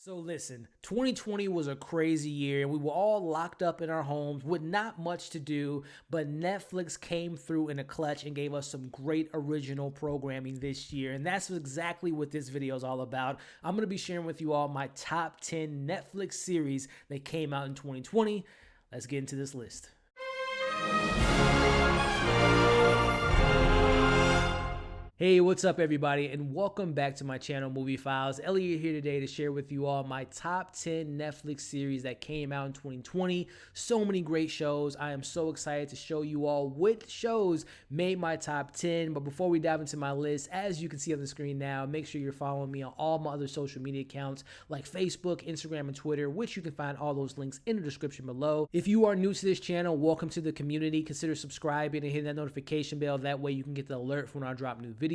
So listen, 2020 was a crazy year. We were all locked up in our homes with not much to do, but Netflix came through in a clutch and gave us some great original programming this year. And that's exactly what this video is all about. I'm going to be sharing with you all my top 10 Netflix series that came out in 2020. Let's get into this list. Hey, what's up everybody, and welcome back to my channel, Movie Files. Elliot here today to share with you all my top 10 Netflix series that came out in 2020. So many great shows. I am so excited to show you all what shows made my top 10. But before we dive into my list, as you can see on the screen now, make sure you're following me on all my other social media accounts like Facebook, Instagram, and Twitter, which you can find all those links in the description below. If you are new to this channel, welcome to the community. Consider subscribing and hitting that notification bell. That way you can get the alert when I drop new videos.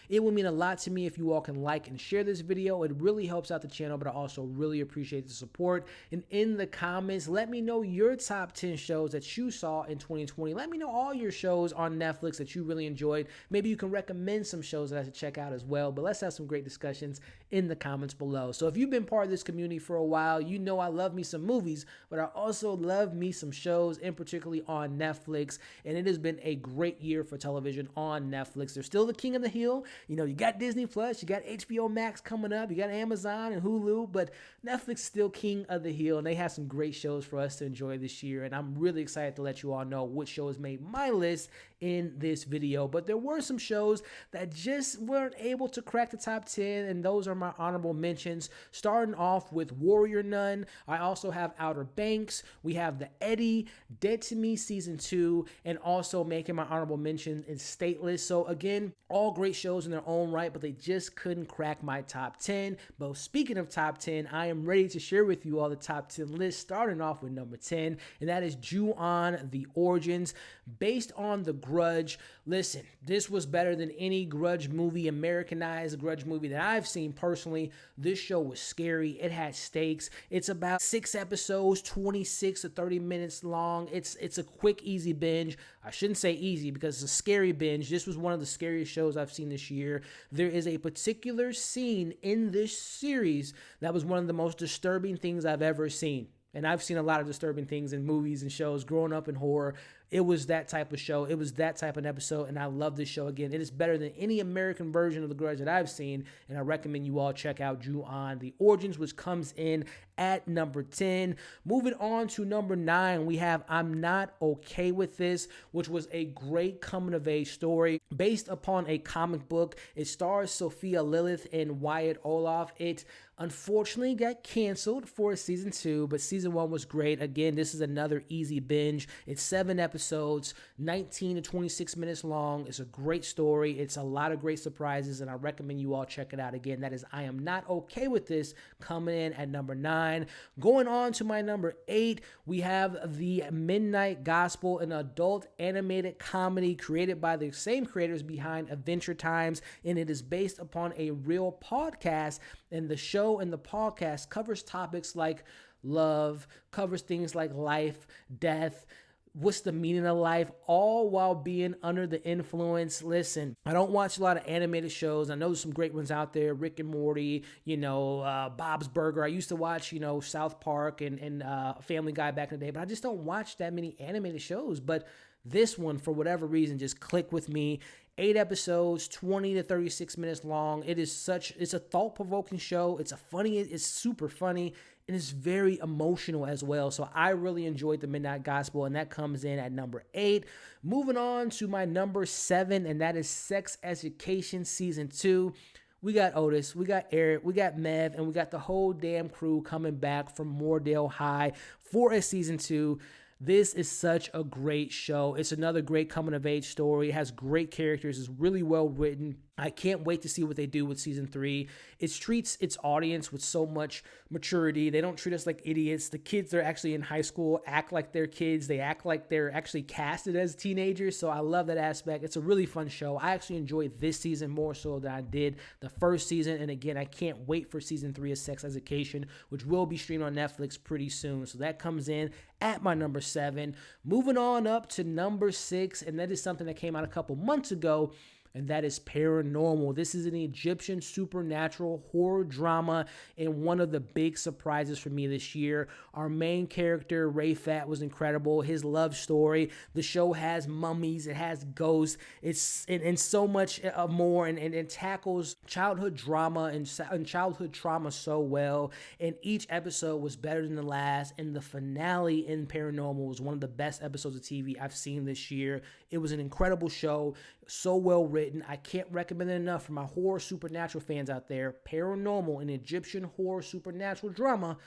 It will mean a lot to me if you all can like and share this video. It really helps out the channel, but I also really appreciate the support. And in the comments, let me know your top 10 shows that you saw in 2020. Let me know all your shows on Netflix that you really enjoyed. Maybe you can recommend some shows that I should check out as well, but let's have some great discussions in the comments below. So if you've been part of this community for a while, you know I love me some movies, but I also love me some shows, and particularly on Netflix. And it has been a great year for television on Netflix. They're still the king of the hill. You know, you got Disney Plus, you got HBO Max coming up, you got Amazon and Hulu, but Netflix still king of the hill, and they have some great shows for us to enjoy this year. And I'm really excited to let you all know which shows made my list in this video. But there were some shows that just weren't able to crack the top 10, and those are my honorable mentions. Starting off with Warrior Nun, I also have Outer Banks, we have The Eddie, Dead to Me Season 2, and also making my honorable mention is Stateless. So again, all great shows in their own right, but they just couldn't crack my top 10. But speaking of top 10, I am ready to share with you all the top 10 list, starting off with number 10, and that is Ju-On: The Origins, based on The Grudge. Listen, this was better than any Grudge movie, Americanized Grudge movie that I've seen personally. This show was scary. It had stakes. It's about 6 episodes, 26 to 30 minutes long. It's a quick, easy binge. I shouldn't say easy because it's a scary binge. This was one of the scariest shows I've seen this year. There is a particular scene in this series that was one of the most disturbing things I've ever seen. And I've seen a lot of disturbing things in movies and shows growing up in horror. It was that type of show. It was that type of episode, and I love this show. Again, it is better than any American version of The Grudge that I've seen, and I recommend you all check out Ju-On: The Origins, which comes in at number 10. Moving on to number 9, we have I'm Not Okay With This, which was a great coming-of-age story based upon a comic book. It stars Sophia Lilith and Wyatt Olaf. It unfortunately got canceled for season 2, but season 1 was great. Again, this is another easy binge. It's 7 episodes, 19 to 26 minutes long. It's a great story. It's a lot of great surprises, and I recommend you all check it out. Again, that is I Am Not Okay With This, coming in at number 9. Going on to my number 8, we have The Midnight Gospel, an adult animated comedy created by the same creators behind Adventure Times, and it is based upon a real podcast. And the show and the podcast covers topics like love, covers things like life, death, what's the meaning of life, all while being under the influence. Listen, I don't watch a lot of animated shows. I know there's some great ones out there, Rick and Morty, Bob's Burger. I used to watch, South Park and Family Guy back in the day, but I just don't watch that many animated shows. But this one, for whatever reason, just clicked with me. 8 episodes, 20 to 36 minutes long. It's a thought-provoking show. It's super funny, and it's very emotional as well. So I really enjoyed The Midnight Gospel, and that comes in at number 8. Moving on to my number 7, and that is Sex Education Season 2. We got Otis, we got Eric, we got Mev, and we got the whole damn crew coming back from Moordale High for a season 2. This is such a great show. It's another great coming-of-age story. It has great characters. It's really well written. I can't wait to see what they do with season 3. It treats its audience with so much maturity. They don't treat us like idiots. The kids that are actually in high school act like they're kids. They act like they're actually casted as teenagers. So I love that aspect. It's a really fun show. I actually enjoyed this season more so than I did the first season. And again, I can't wait for season 3 of Sex Education, which will be streamed on Netflix pretty soon. So that comes in at my number 7. Moving on up to number 6, and that is something that came out a couple months ago. and that is Paranormal. This is an Egyptian supernatural horror drama, and one of the big surprises for me this year. Our main character, Rafat, was incredible. His love story. The show has mummies, it has ghosts, it's and so much more, and it tackles childhood drama and childhood trauma so well. And each episode was better than the last, and the finale in Paranormal was one of the best episodes of TV I've seen this year. It was an incredible show, so well written. I can't recommend it enough for my horror supernatural fans out there. Paranormal, an Egyptian horror supernatural drama,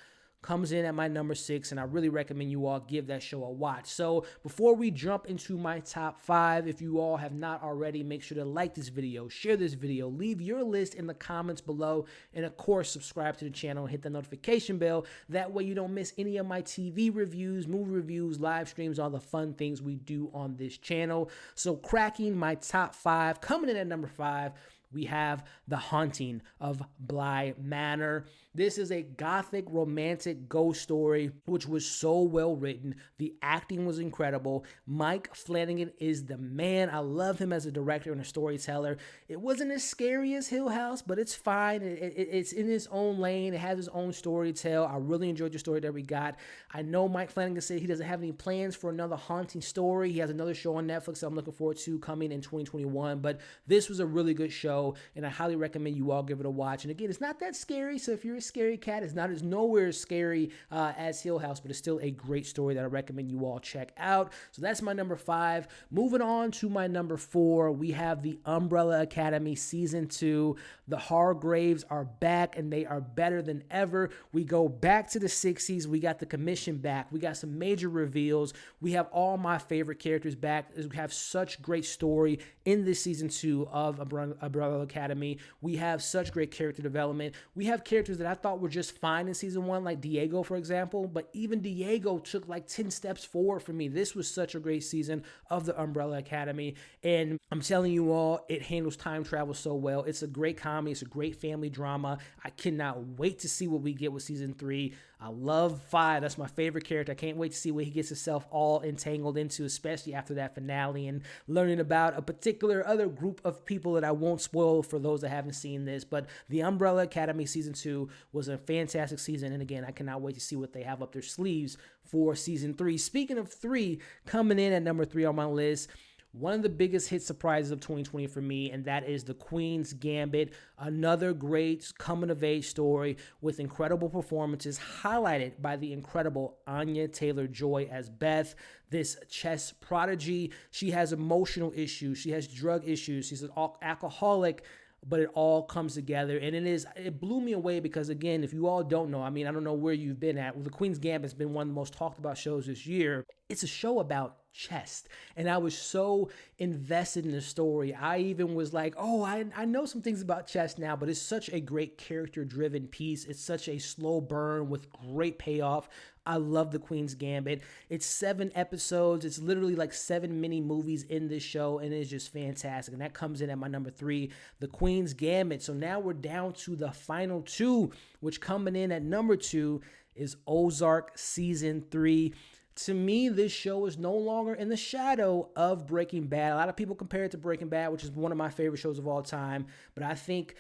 comes in at my number 6, and I really recommend you all give that show a watch. So before we jump into my top 5, if you all have not already, make sure to like this video, share this video, leave your list in the comments below, and of course subscribe to the channel and hit the notification bell. That way you don't miss any of my TV reviews, movie reviews, live streams, all the fun things we do on this channel. So cracking my top 5, coming in at number 5, we have The Haunting of Bly Manor. This is a gothic romantic ghost story, which was so well written. The acting was incredible. Mike Flanagan is the man. I love him as a director and a storyteller. It wasn't as scary as Hill House, but it's fine. It's in its own lane. It has its own story to tell. I really enjoyed the story that we got. I know Mike Flanagan said he doesn't have any plans for another haunting story. He has another show on Netflix that I'm looking forward to coming in 2021, but this was a really good show, and I highly recommend you all give it a watch. And again, it's not that scary, so if you're a scary cat, it's nowhere as scary as Hill House, but it's still a great story that I recommend you all check out. So that's my number 5. Moving on to my number 4, we have The Umbrella Academy Season 2. The Hargraves are back, and they are better than ever. We go back to the 60s. We got the commission back. We got some major reveals. We have all my favorite characters back. We have such great story in this Season 2 of Umbrella Academy. We have such great character development. We have characters that I thought were just fine in Season 1, like Diego, for example, but even Diego took like 10 steps forward for me. This was such a great season of the Umbrella Academy, and I'm telling you all, it handles time travel so well. It's a great comedy. It's a great family drama. I cannot wait to see what we get with Season 3. I love 5. That's my favorite character. I can't wait to see what he gets himself all entangled into, especially after that finale, and learning about a particular other group of people that I won't spoil for those that haven't seen this. But the Umbrella Academy Season 2 was a fantastic season, and again, I cannot wait to see what they have up their sleeves for Season 3. Speaking of 3, coming in at number 3 on my list, one of the biggest hit surprises of 2020 for me, and that is The Queens Gambit, another great coming-of-age story with incredible performances, highlighted by the incredible Anya Taylor-Joy as Beth, this chess prodigy. She has emotional issues. She has drug issues. She's an alcoholic, but it all comes together, and it blew me away because, again, if you all don't know, I mean, I don't know where you've been at. Well, The Queen's Gambit has been one of the most talked about shows this year. It's a show about chess, and I was so invested in the story. I even was like, oh, I know some things about chess now, but it's such a great character-driven piece. It's such a slow burn with great payoff. I love The Queen's Gambit. It's 7 episodes. It's literally like 7 mini movies in this show, and it's just fantastic. And that comes in at my number 3, The Queen's Gambit. So now we're down to the final 2, which coming in at number 2 is Ozark Season 3. To me, this show is no longer in the shadow of Breaking Bad. A lot of people compare it to Breaking Bad, which is one of my favorite shows of all time. But I think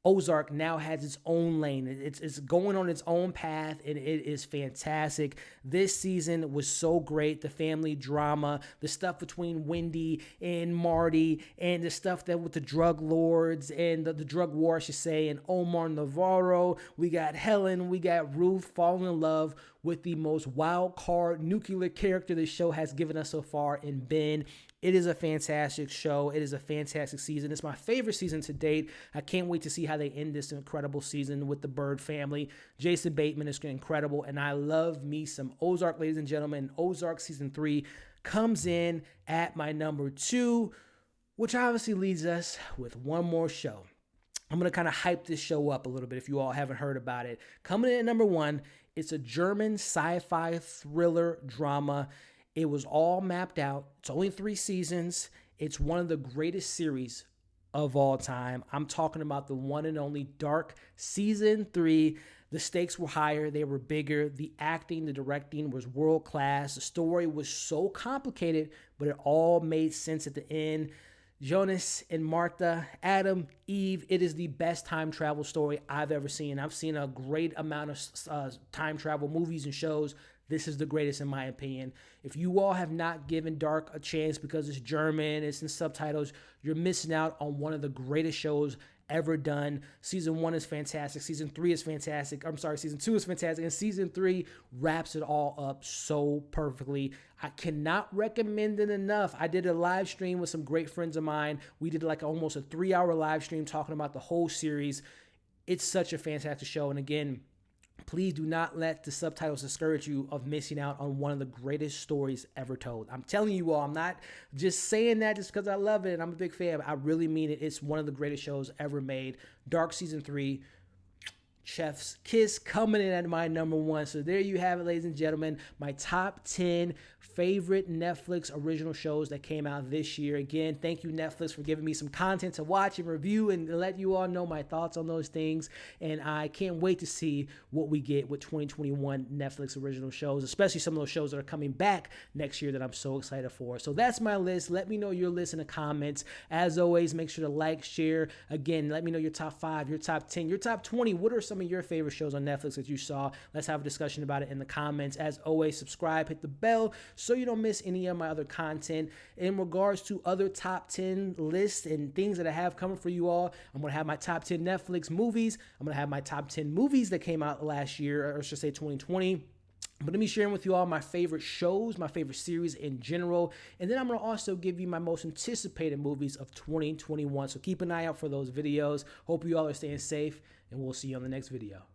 Ozark now has its own lane. It's going on its own path, and it is fantastic. This season was so great. The family drama, the stuff between Wendy and Marty, and the stuff that with the drug lords and the drug war, I should say, and Omar Navarro. We got Helen, we got Ruth falling in love with the most wild card nuclear character this show has given us so far in Ben. It is a fantastic show. It is a fantastic season. It's my favorite season to date. I can't wait to see how they end this incredible season with the Bird family. Jason Bateman is incredible, and I love me some Ozark, ladies and gentlemen. Ozark Season 3 comes in at my number 2, which obviously leads us with one more show. I'm going to kind of hype this show up a little bit if you all haven't heard about it. Coming in at number 1, it's a German sci-fi thriller drama. It was all mapped out. It's only 3 seasons. It's one of the greatest series of all time. I'm talking about the one and only Dark Season 3. The stakes were higher. They were bigger. The acting, the directing was world class. The story was so complicated, but it all made sense at the end. Jonas and Martha, Adam, Eve. It is the best time travel story I've ever seen. I've seen a great amount of time travel movies and shows. This is the greatest in my opinion. If you all have not given Dark a chance because it's German, it's in subtitles, you're missing out on one of the greatest shows ever done. Season 1 is fantastic. Season 3 is fantastic. I'm sorry, season 2 is fantastic. And season 3 wraps it all up so perfectly. I cannot recommend it enough. I did a live stream with some great friends of mine. We did like almost a 3-hour live stream talking about the whole series. It's such a fantastic show. And again, please do not let the subtitles discourage you of missing out on one of the greatest stories ever told. I'm telling you all, I'm not just saying that just because I love it and I'm a big fan. I really mean it. It's one of the greatest shows ever made. Dark Season 3, chef's kiss, coming in at my number 1. So there you have it, ladies and gentlemen, my top 10 favorite Netflix original shows that came out this year. Again, thank you, Netflix, for giving me some content to watch and review and let you all know my thoughts on those things. And I can't wait to see what we get with 2021 Netflix original shows, especially some of those shows that are coming back next year that I'm so excited for. So that's my list. Let me know your list in the comments. As always, make sure to like, share. Again, let me know your top 5, your top 10, your top 20. What are some of your favorite shows on Netflix that you saw? Let's have a discussion about it in the comments. As always, subscribe, hit the bell so you don't miss any of my other content. In regards to other top 10 lists and things that I have coming for you all, I'm going to have my top 10 Netflix movies. I'm going to have my top 10 movies that came out last year, or I should say 2020. But let me share with you all my favorite shows, my favorite series in general. And then I'm going to also give you my most anticipated movies of 2021. So keep an eye out for those videos. Hope you all are staying safe, and we'll see you on the next video.